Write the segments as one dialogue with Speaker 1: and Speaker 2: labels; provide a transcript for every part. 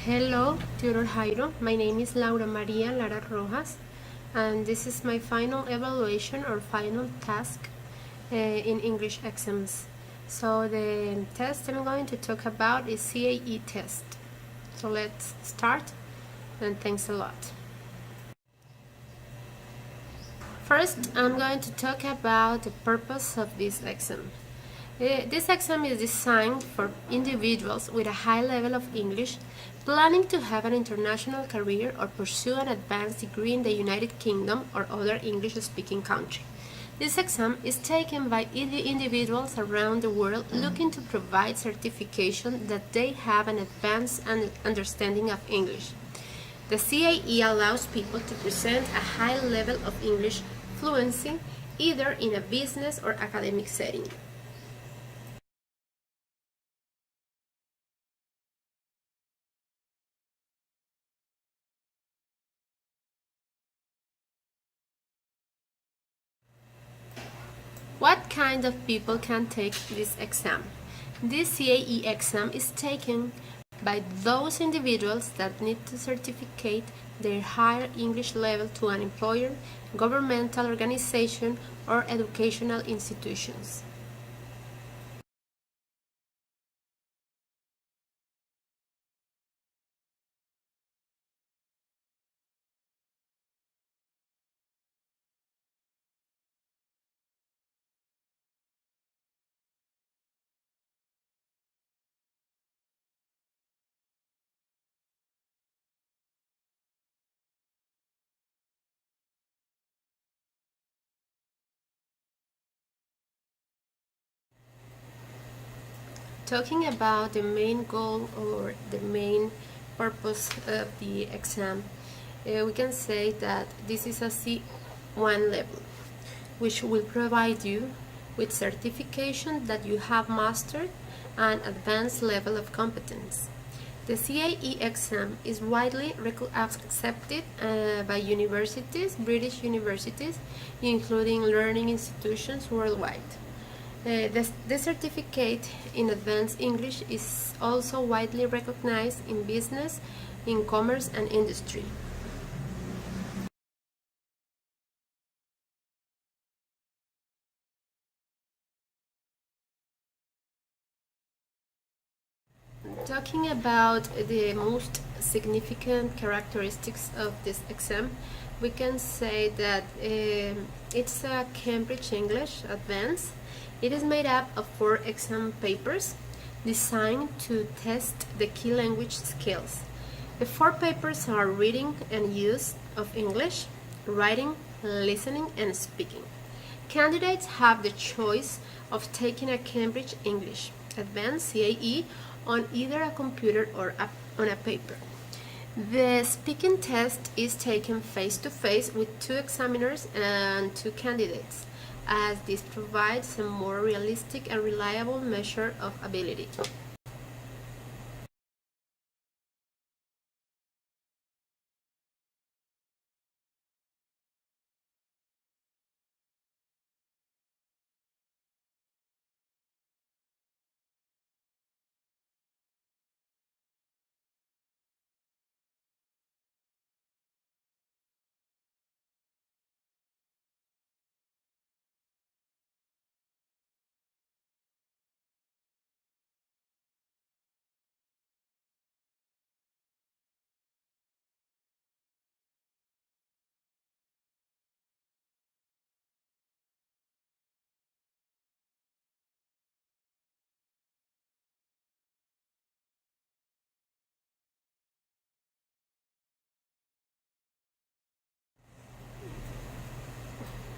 Speaker 1: Hello, Tutor Jairo. My name is Laura Maria Lara Rojas, and this is my final evaluation or final task in English exams. So the test I'm going to talk about is CAE test. So let's start, and thanks a lot. First, I'm going to talk about the purpose of this exam. This exam is designed for individuals with a high level of English planning to have an international career or pursue an advanced degree in the United Kingdom or other English-speaking country. This exam is taken by individuals around the world looking to provide certification that they have an advanced understanding of English. The CAE allows people to present a high level of English fluency either in a business or academic setting. What kind of people can take this exam? This CAE exam is taken by those individuals that need to certificate their higher English level to an employer, governmental organization, or educational institutions. Talking about the main goal or the main purpose of the exam, we can say that this is a C1 level, which will provide you with certification that you have mastered an advanced level of competence. The CAE exam is widely accepted by universities, British universities, including learning institutions worldwide. The certificate in advanced English is also widely recognized in business, in commerce, and industry. Talking about the most significant characteristics of this exam, we can say that it's a Cambridge English Advanced. It is made up of 4 exam papers designed to test the key language skills. The 4 papers are reading and use of English, writing, listening, and speaking. Candidates have the choice of taking a Cambridge English Advanced CAE on either a computer or on a paper. The speaking test is taken face-to-face with 2 examiners and 2 candidates, as this provides a more realistic and reliable measure of ability.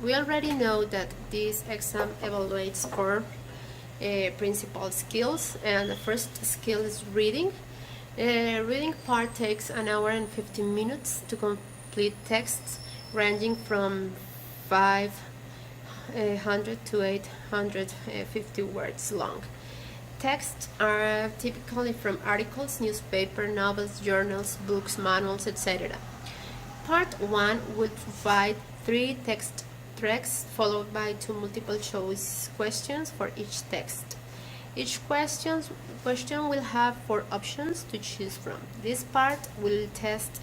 Speaker 1: We already know that this exam evaluates 4 principal skills, and the first skill is reading. Reading part takes 1 hour and 15 minutes to complete texts ranging from 500 to 850 words long. Texts are typically from articles, newspaper, novels, journals, books, manuals, etc. Part 1 will provide 3 text tracks followed by 2 multiple choice questions for each text. Each question will have 4 options to choose from. This part will test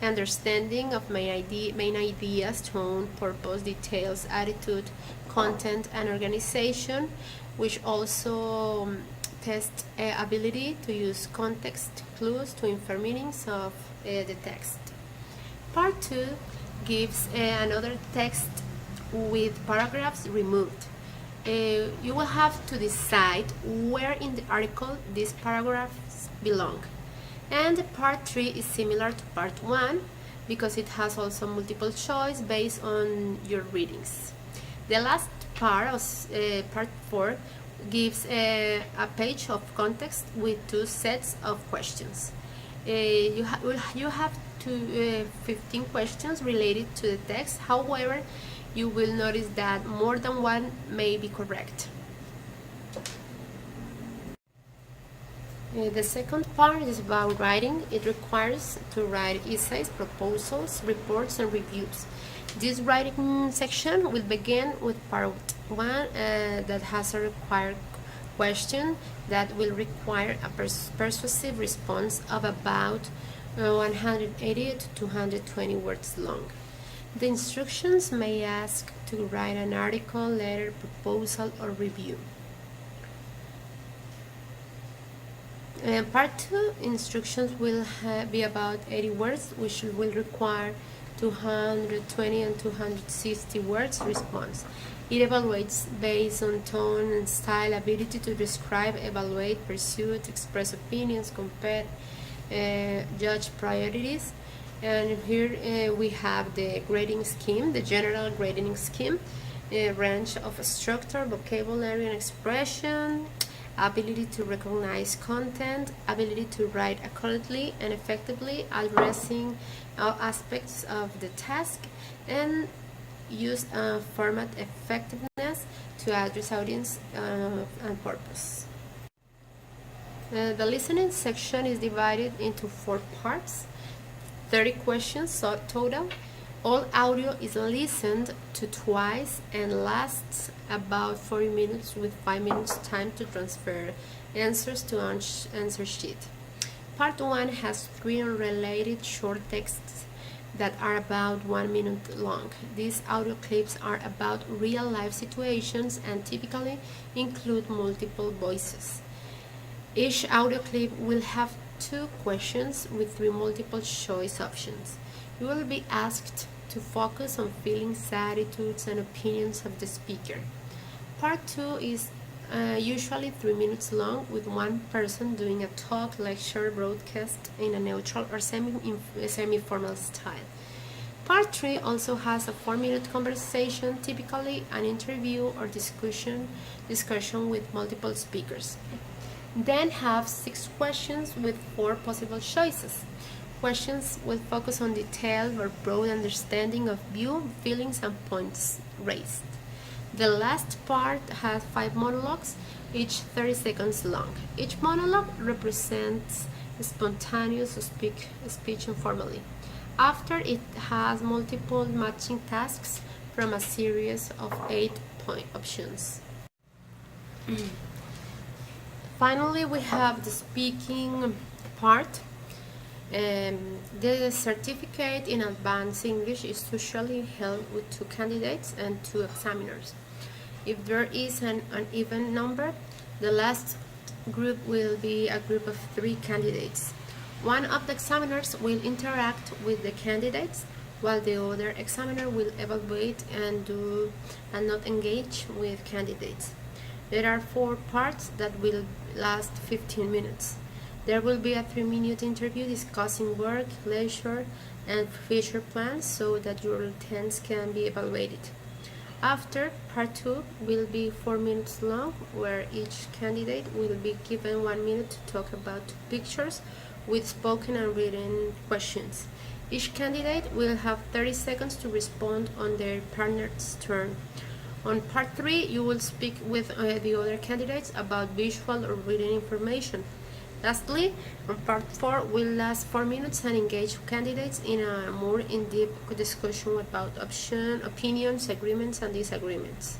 Speaker 1: understanding of main ideas, tone, purpose, details, attitude, content, and organization, which also test ability to use context clues to infer meanings of the text. Part 2 gives another text with paragraphs removed. You will have to decide where in the article these paragraphs belong. And part 3 is similar to part 1 because it has also multiple choice based on your readings. The last part, part 4, gives a page of context with 2 sets of questions. You have 15 questions related to the text. However, you will notice that more than one may be correct. The second part is about writing. It requires to write essays, proposals, reports, and reviews. This writing section will begin with part 1 that has a required question that will require a persuasive response of about 180 to 220 words long. The instructions may ask to write an article, letter, proposal, or review. Part 2 instructions will be about 80 words, which will require 220 and 260 words response. It evaluates based on tone and style, ability to describe, evaluate, pursue, express opinions, compare, judge priorities. And here we have the grading scheme, the general grading scheme, range of structure, vocabulary and expression, ability to recognize content, ability to write accurately and effectively, addressing all aspects of the task, and use format effectiveness to address audience and purpose. The listening section is divided into 4 parts. 30 questions total. All audio is listened to twice and lasts about 40 minutes with 5 minutes time to transfer answers to answer sheet. Part 1 has 3 unrelated short texts that are about 1 minute long. These audio clips are about real-life situations and typically include multiple voices. Each audio clip will have 2 questions with 3 multiple choice options. You will be asked to focus on feelings, attitudes, and opinions of the speaker. Part 2 is usually 3 minutes long, with one person doing a talk, lecture, broadcast in a neutral or semi-formal style. Part 3 also has a 4-minute conversation, typically an interview or discussion with multiple speakers. Then have 6 questions with 4 possible choices. Questions will focus on detailed or broad understanding of view, feelings, and points raised. The last part has 5 monologues, each 30 seconds long. Each monologue represents spontaneous speech informally. After it has multiple matching tasks from a series of 8 point options. Finally, we have the speaking part. The certificate in advanced English is usually held with 2 candidates and 2 examiners. If there is an uneven number, the last group will be a group of 3 candidates. One of the examiners will interact with the candidates, while the other examiner will evaluate and not engage with candidates. There are 4 parts that will last 15 minutes. There will be a 3-minute interview discussing work, leisure, and future plans so that your intents can be evaluated. After, part 2 will be 4 minutes long, where each candidate will be given 1 minute to talk about 2 pictures with spoken and written questions. Each candidate will have 30 seconds to respond on their partner's turn. On part 3, you will speak with the other candidates about visual or written information. Lastly, on part 4 will last 4 minutes and engage candidates in a more in-depth discussion about opinions, agreements, and disagreements.